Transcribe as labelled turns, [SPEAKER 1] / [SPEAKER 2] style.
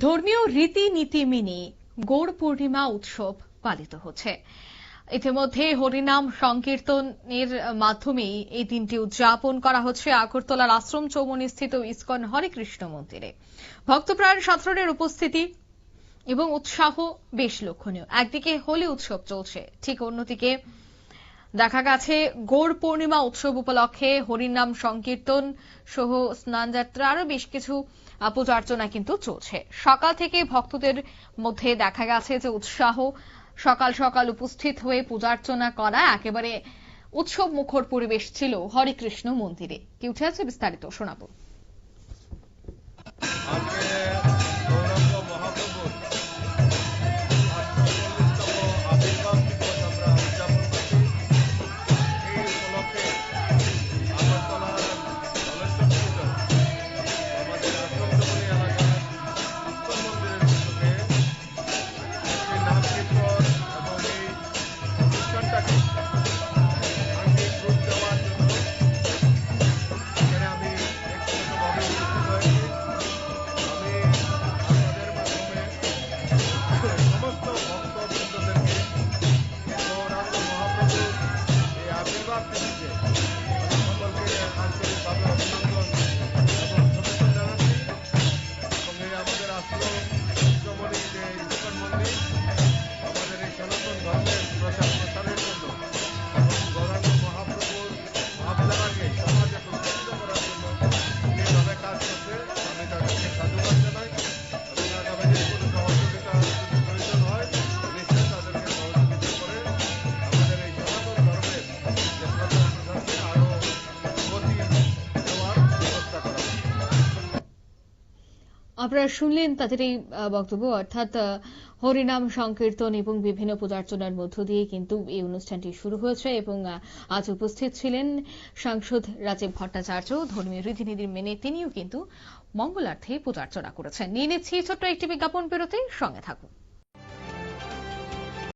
[SPEAKER 1] ধর্মীয় রীতিনীতি মেনে গৌড় পূর্ণিমা উৎসব পালিত হচ্ছে। ইতিমধ্যে হরিনাম সংকীর্তনের মাধ্যমে এই দিনটি উদযাপন করা হচ্ছে আগরতলার আশ্রম চৌমুহনী স্থিত ইসকন হরে কৃষ্ণ মন্দিরে। ভক্তপ্রাণ সাধারণের উপস্থিতি এবং উৎসাহ বেশ লক্ষণীয়। একদিকে হোলি উৎসব চলছে, ঠিক অন্যদিকে দেখা গেছে গৌড় পূর্ণিমা উৎসব উপলক্ষে হরিনাম সংকীর্তন সহ স্নানযাত্রা আরো বেশ কিছু পূজা অর্চনা কিন্তু চলছে। সকাল থেকে ভক্তদের মধ্যে দেখা গেছে যে উৎসাহ, সকাল সকাল উপস্থিত হয়ে পূজা অর্চনা করা, একেবারে উৎসব মুখর পরিবেশ ছিল হরেকৃষ্ণ মন্দিরে। কি উঠে আছে বিস্তারিত শোনাবো। আপনারা শুনলেন তাদের এই বক্তব্য, অর্থাৎ হরিনাম সংকীর্তন এবং বিভিন্ন পূজার্চনার মধ্য দিয়ে কিন্তু এই অনুষ্ঠানটি শুরু হয়েছে এবং আজ উপস্থিত ছিলেন সাংসদ রাজীব ভট্টাচার্য। ধর্মীয় রীতিনীতি মেনে তিনিও কিন্তু মঙ্গলার্থে পূজার্চনা করেছেন। নিয়ে নিচ্ছি ছোট্ট একটি বিজ্ঞাপন বিরতি, সঙ্গে থাকুন।